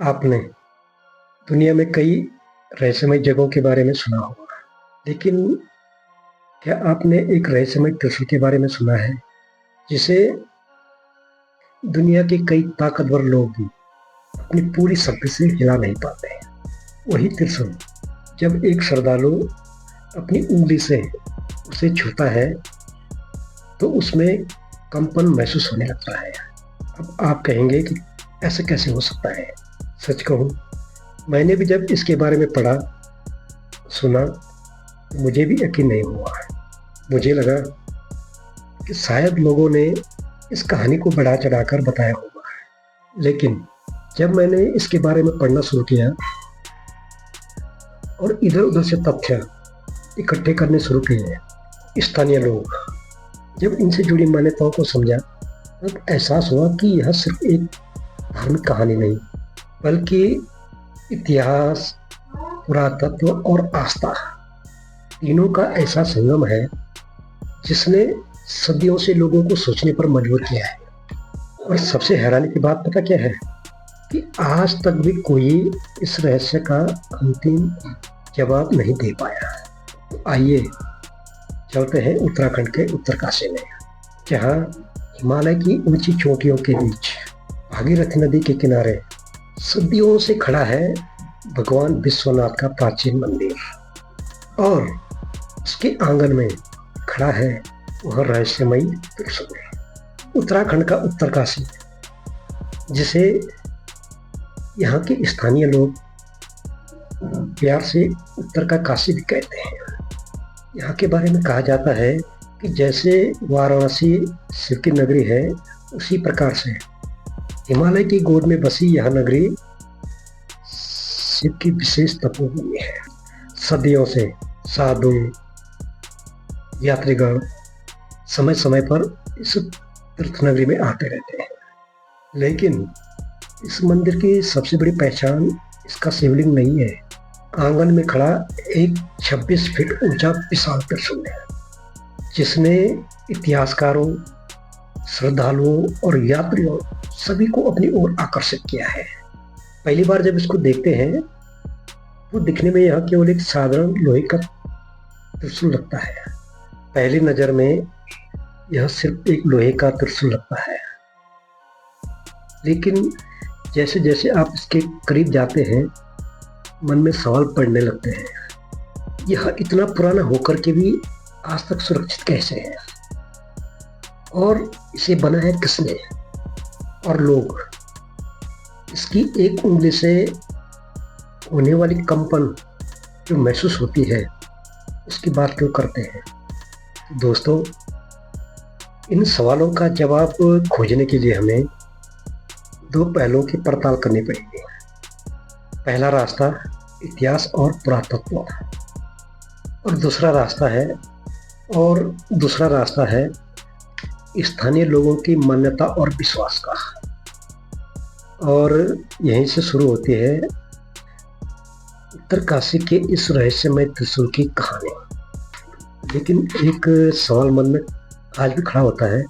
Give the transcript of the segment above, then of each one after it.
आपने दुनिया में कई रहस्यमय जगहों के बारे में सुना होगा, लेकिन क्या आपने एक रहस्यमय त्रिशूल के बारे में सुना है, जिसे दुनिया के कई ताकतवर लोग भी अपनी पूरी शक्ति से हिला नहीं पाते हैं? वही त्रिशूल जब एक श्रद्धालु अपनी उंगली से उसे छूता है, तो उसमें कंपन महसूस होने लगता है। अब आप कहेंगे कि ऐसा कैसे हो सकता है? सच कहूँ, मैंने भी जब इसके बारे में पढ़ा, सुना, तो मुझे भी यकीन नहीं हुआ। मुझे लगा कि शायद लोगों ने इस कहानी को बढ़ा-चढ़ाकर बताया होगा, लेकिन जब मैंने इसके बारे में पढ़ना शुरू किया और इधर-उधर से तथ्य इकट्ठे करने शुरू किए, स्थानीय लोग जब इनसे जुड़ी मान्यताओं को समझा, तब एहसास हुआ कि यह सिर्फ एक धार्मिक कहानी नहीं, बल्कि इतिहास, पुरातत्व और आस्था तीनों का ऐसा संगम है, जिसने सदियों से लोगों को सोचने पर मजबूर किया है। और सबसे हैरानी की बात पता क्या है? कि आज तक भी कोई इस रहस्य का अंतिम जवाब नहीं दे पाया। तो आइए चलते हैं उत्तराखंड के उत्तरकाशी में, जहाँ हिमालय की ऊंची चोटियों के बीच भागीरथी नदी के किनारे सदियों से खड़ा है भगवान विश्वनाथ का प्राचीन मंदिर, और उसके आंगन में खड़ा है वह रहस्यमयी त्रिशूल। उत्तराखंड का उत्तरकाशी, जिसे यहाँ के स्थानीय लोग प्यार से उत्तर का काशी भी कहते हैं। यहाँ के बारे में कहा जाता है कि जैसे वाराणसी शिव की नगरी है, उसी प्रकार से हिमालय की गोद में बसी यह नगरी शिव की विशेष तपोभूमि है। सदियों से साधु, यात्रीगण समय समय पर इस तीर्थ नगरी में आते रहते हैं, लेकिन इस मंदिर की सबसे बड़ी पहचान इसका शिवलिंग नहीं है। आंगन में खड़ा एक 26 फीट ऊंचा विशाल त्रिशूल है, जिसने इतिहासकारों, श्रद्धालुओं और यात्रियों सभी को अपनी ओर आकर्षित किया है। पहली बार जब इसको देखते हैं, तो दिखने में यह केवल एक साधारण लोहे का त्रिशूल लगता है। पहली नजर में यह सिर्फ एक लोहे का त्रिशूल लगता है, लेकिन जैसे जैसे आप इसके करीब जाते हैं, मन में सवाल पड़ने लगते हैं। यह इतना पुराना होकर के भी आज तक सुरक्षित कैसे है, और इसे बनाया किसने? और लोग इसकी एक उंगली से होने वाली कंपन जो महसूस होती है, उसकी बात क्यों करते हैं? दोस्तों, इन सवालों का जवाब खोजने के लिए हमें दो पहलुओं की पड़ताल करनी पड़ेगी। पहला रास्ता इतिहास और पुरातत्व, और दूसरा रास्ता है स्थानीय लोगों की मान्यता और विश्वास का। और यहीं से शुरू होती है उत्तरकाशी के इस रहस्यमय त्रिशूल की कहानी। लेकिन एक सवाल मन में आज भी खड़ा होता है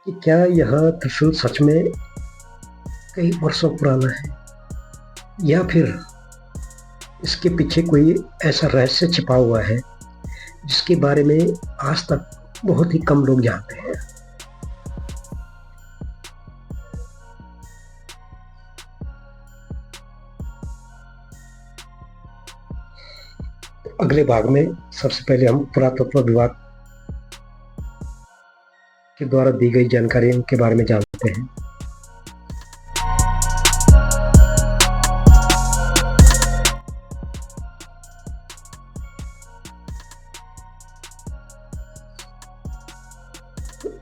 कि क्या यह त्रिशूल सच में कई वर्षों पुराना है, या फिर इसके पीछे कोई ऐसा रहस्य छिपा हुआ है जिसके बारे में आज तक बहुत ही कम लोग जानते हैं। अगले भाग में सबसे पहले हम पुरातत्व विभाग के द्वारा दी गई जानकारियों के बारे में जानते हैं।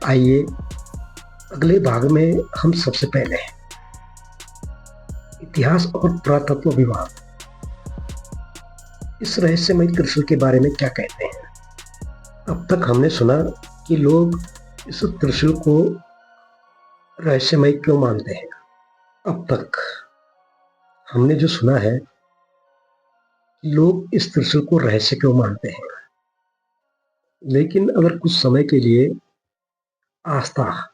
आइए अगले भाग में हम सबसे पहले इतिहास और पुरातत्व विभाग इस रहस्यमय त्रिशूल के बारे में क्या कहते हैं। अब तक हमने सुना कि लोग इस त्रिशूल को रहस्यमय क्यों मानते हैं। अब तक हमने जो सुना है, लोग इस त्रिशूल को रहस्य क्यों मानते हैं, लेकिन अगर कुछ समय के लिए आस्था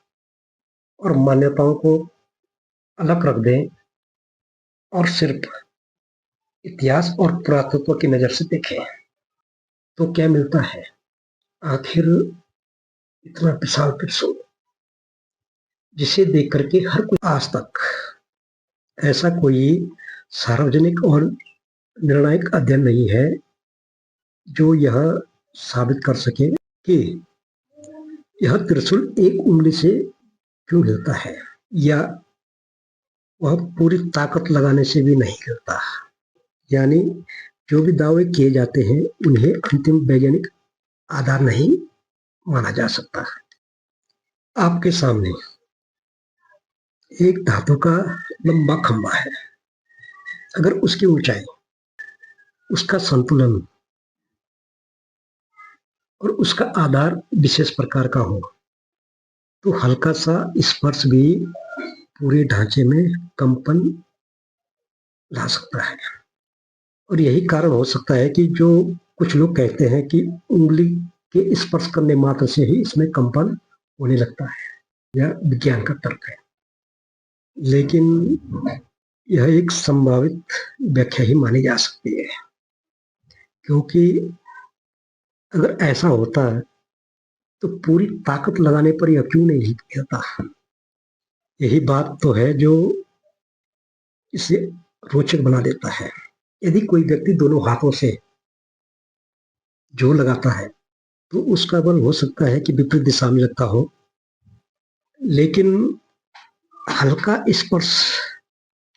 और मान्यताओं को अलग रख दें, और सिर्फ इतिहास और पुरातत्व की नजर से देखें तो क्या मिलता है? आखिर इतना विशाल त्रिशूल जिसे देख करके हर कोई आज तक ऐसा कोई सार्वजनिक और निर्णायक अध्ययन नहीं है जो यह साबित कर सके कि यह त्रिशूल एक उंगली से क्यों हिलता है, या वह पूरी ताकत लगाने से भी नहीं हिलता। यानी जो भी दावे किए जाते हैं उन्हें अंतिम वैज्ञानिक आधार नहीं माना जा सकता। आपके सामने एक धातु का लंबा खंभा है। अगर उसकी ऊंचाई, उसका संतुलन और उसका आधार विशेष प्रकार का हो तो हल्का सा स्पर्श भी पूरे ढांचे में कंपन ला सकता है। और यही कारण हो सकता है कि जो कुछ लोग कहते हैं कि उंगली के स्पर्श करने मात्र से ही इसमें कंपन होने लगता है, यह विज्ञान का तर्क है। लेकिन यह एक संभावित व्याख्या ही मानी जा सकती है, क्योंकि अगर ऐसा होता है तो पूरी ताकत लगाने पर यह क्यों नहीं हिलता? यही बात तो है जो इसे रोचक बना देता है। यदि कोई व्यक्ति दोनों हाथों से जोर लगाता है तो उसका बल हो सकता है कि विपरीत दिशा में लगता हो, लेकिन हल्का स्पर्श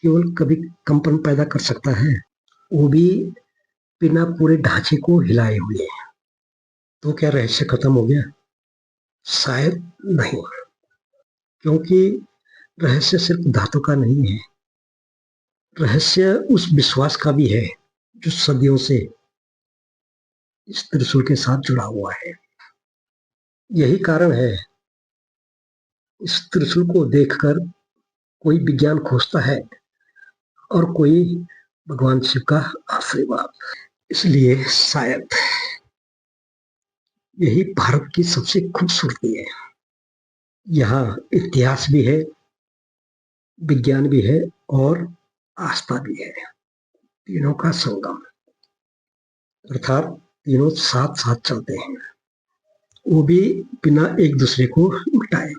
केवल कभी कंपन पैदा कर सकता है, वो भी बिना पूरे ढांचे को हिलाए हुए। तो क्या रहस्य खत्म हो गया? शायद नहीं, क्योंकि रहस्य सिर्फ धातु का नहीं है। रहस्य उस विश्वास का भी है जो सदियों से इस त्रिशूल के साथ जुड़ा हुआ है। यही कारण है इस त्रिशूल को देखकर कोई विज्ञान खोजता है और कोई भगवान शिव का आशीर्वाद। इसलिए शायद यही भारत की सबसे खूबसूरती है। यहाँ इतिहास भी है, विज्ञान भी है और आस्था भी है, तीनों का संगम। अर्थात तीनों साथ साथ चलते हैं, वो भी बिना एक दूसरे को उल्टाए।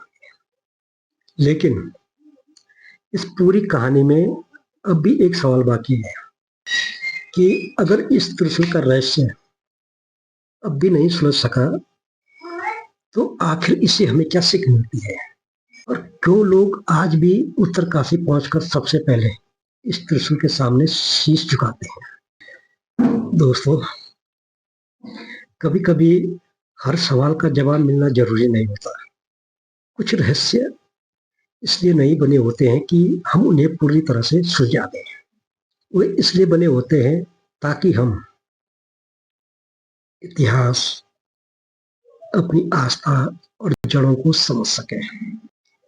लेकिन इस पूरी कहानी में अब भी एक सवाल बाकी है कि अगर इस त्रिशूल का रहस्य अब भी नहीं सुलझ सका तो आखिर इससे हमें क्या सीख मिलती है, और क्यों लोग आज भी उत्तरकाशी पहुंचकर सबसे पहले इस त्रिशूल के सामने शीश झुकाते हैं। दोस्तों, कभी कभी हर सवाल का जवाब मिलना जरूरी नहीं होता। कुछ रहस्य इसलिए नहीं बने होते हैं कि हम उन्हें पूरी तरह से सुलझा दें, वे इसलिए बने होते हैं ताकि हम इतिहास, अपनी आस्था और जड़ों को समझ सकें।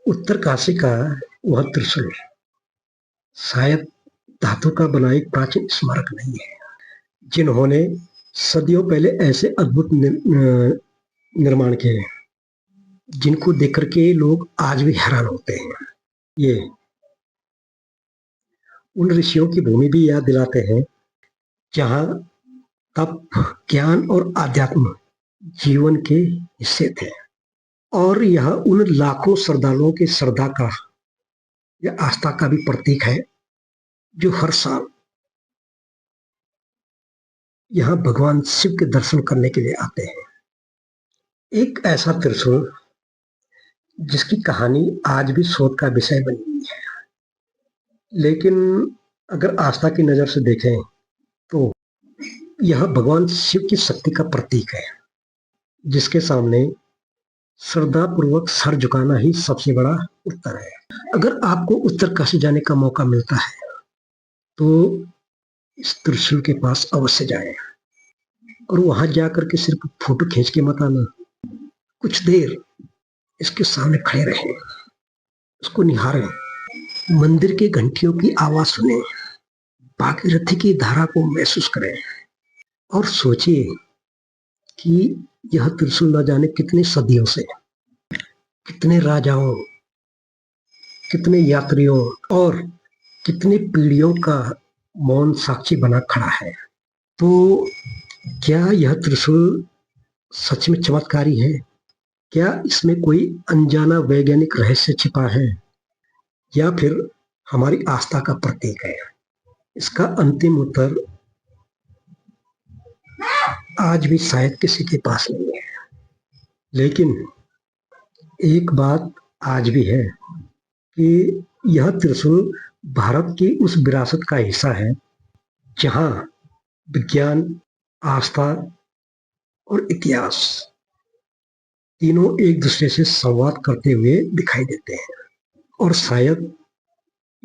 उत्तरकाशी का वह त्रिशूल शायद धातु का बना एक प्राचीन स्मारक नहीं है जिन्होंने सदियों पहले ऐसे अद्भुत निर्माण किए जिनको देख करके लोग आज भी हैरान होते हैं। ये उन ऋषियों की भूमि भी याद दिलाते हैं जहां तप, ज्ञान और आध्यात्म जीवन के हिस्से थे। और यह उन लाखों श्रद्धालुओं की श्रद्धा का या आस्था का भी प्रतीक है जो हर साल यहाँ भगवान शिव के दर्शन करने के लिए आते हैं। एक ऐसा त्रिशूल जिसकी कहानी आज भी शोध का विषय बनी हुई है, लेकिन अगर आस्था की नजर से देखें तो यह भगवान शिव की शक्ति का प्रतीक है, जिसके सामने श्रद्धा पूर्वक सर झुकाना ही सबसे बड़ा उत्तर है। अगर आपको उत्तरकाशी जाने का मौका मिलता है तो इस त्रिशूल के पास अवश्य जाएं और वहां जाकर के सिर्फ फोटो खींच के मत आना, कुछ देर इसके सामने खड़े रहें, उसको निहारें, मंदिर के घंटियों की आवाज सुने, भागीरथी की धारा को महसूस करें और सोचिए कि यह त्रिशूल न जाने कितनी सदियों से कितने राजाओं, कितने यात्रियों और कितनी पीढ़ियों का मौन साक्षी बना खड़ा है। तो क्या यह त्रिशूल सच में चमत्कारी है? क्या इसमें कोई अनजाना वैज्ञानिक रहस्य छिपा है, या फिर हमारी आस्था का प्रतीक है? इसका अंतिम उत्तर आज भी शायद किसी के पास नहीं है। लेकिन एक बात आज भी है कि यह त्रिशूल भारत की उस विरासत का हिस्सा है जहां विज्ञान, आस्था और इतिहास तीनों एक दूसरे से संवाद करते हुए दिखाई देते हैं, और शायद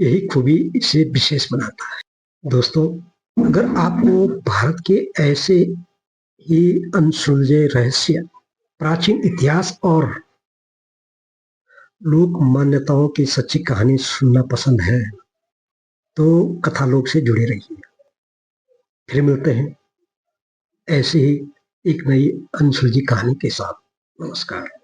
यही खूबी इसे विशेष बनाता है। दोस्तों, अगर आपको भारत के ऐसे ही अनसुलझे रहस्य, प्राचीन इतिहास और लोक मान्यताओं की सच्ची कहानी सुनना पसंद है, तो कथालोक से जुड़े रहिए। फिर मिलते हैं ऐसे ही एक नई अनसुलझी कहानी के साथ। नमस्कार।